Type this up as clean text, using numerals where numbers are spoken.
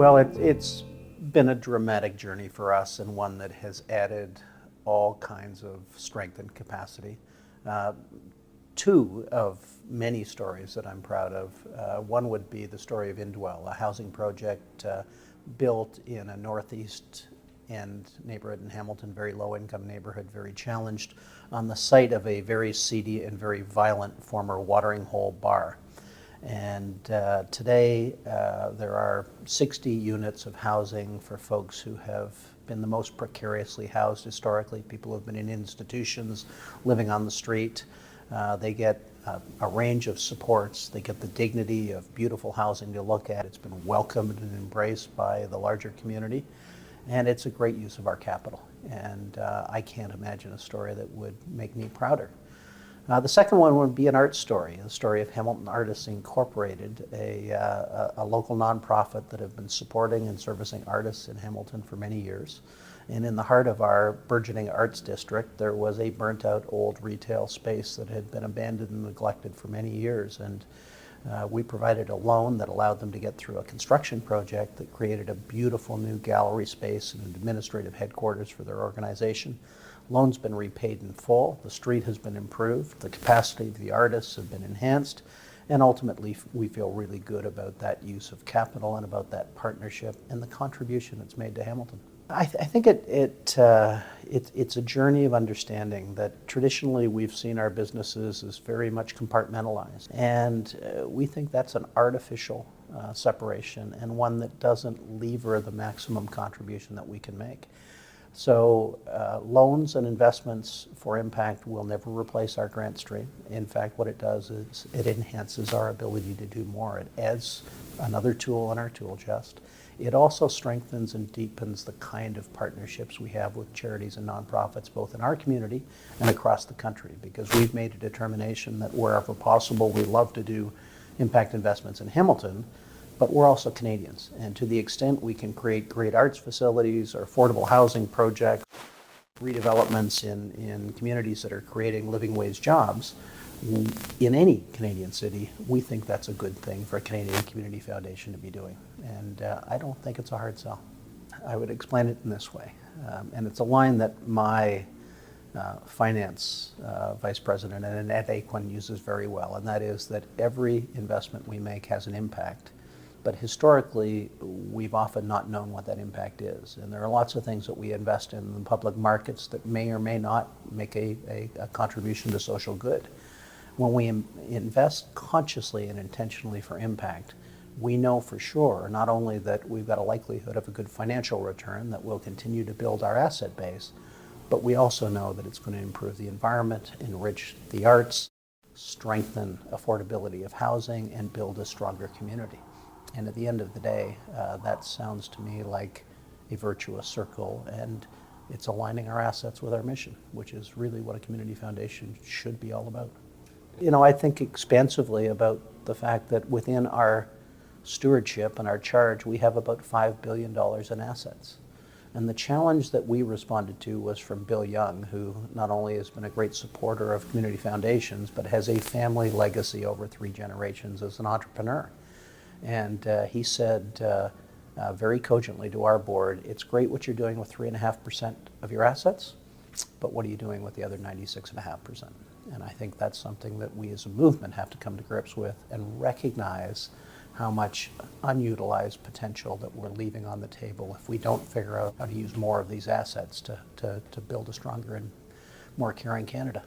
Well, it's been a dramatic journey for us and one that has added all kinds of strength and capacity. Uh, Two of many stories that I'm proud of. One would be the story of Indwell, a housing project built in a northeast end neighborhood in Hamilton, very low income neighborhood, very challenged, on the site of a very seedy and very violent former watering hole bar. And today there are 60 units of housing for folks who have been the most precariously housed historically, people who have been in institutions, living on the street. They get a range of supports. They get the dignity of beautiful housing to look at. It's been welcomed and embraced by the larger community. And it's a great use of our capital. And I can't imagine a story that would make me prouder. The second one would be an art story, the story of Hamilton Artists Incorporated, a local nonprofit that have been supporting and servicing artists in Hamilton for many years. And in the heart of our burgeoning arts district, there was a burnt out old retail space that had been abandoned and neglected for many years. And we provided a loan that allowed them to get through a construction project that created a beautiful new gallery space and an administrative headquarters for their organization. Loan's been repaid in full, the street has been improved, the capacity of the artists have been enhanced, and ultimately we feel really good about that use of capital and about that partnership and the contribution it's made to Hamilton. I think it's a journey of understanding that traditionally we've seen our businesses as very much compartmentalized, and we think that's an artificial separation and one that doesn't lever the maximum contribution that we can make. So loans and investments for impact will never replace our grant stream. In fact, what it does is it enhances our ability to do more. It adds another tool in our tool chest. It also strengthens and deepens the kind of partnerships we have with charities and nonprofits, both in our community and across the country, because we've made a determination that wherever possible, we love to do impact investments in Hamilton, but we're also Canadians. And to the extent we can create great arts facilities or affordable housing projects, redevelopments in communities that are creating living wage jobs in any Canadian city, we think that's a good thing for a Canadian Community Foundation to be doing. And I don't think it's a hard sell. I would explain it in this way. And it's a line that my finance vice president, and Ed Aquin, uses very well, and that is that every investment we make has an impact. But historically, we've often not known what that impact is. And there are lots of things that we invest in the public markets that may or may not make a contribution to social good. When we invest consciously and intentionally for impact, we know for sure not only that we've got a likelihood of a good financial return that will continue to build our asset base, but we also know that it's going to improve the environment, enrich the arts, strengthen affordability of housing, and build a stronger community. And at the end of the day, that sounds to me like a virtuous circle, and it's aligning our assets with our mission, which is really what a community foundation should be all about. You know, I think expansively about the fact that within our stewardship and our charge, we have about $5 billion in assets. And the challenge that we responded to was from Bill Young, who not only has been a great supporter of community foundations, but has a family legacy over 3 generations as an entrepreneur. And he said very cogently to our board, it's great what you're doing with 3.5% of your assets, but what are you doing with the other 96.5%? And I think that's something that we as a movement have to come to grips with and recognize how much unutilized potential that we're leaving on the table if we don't figure out how to use more of these assets to build a stronger and more caring Canada.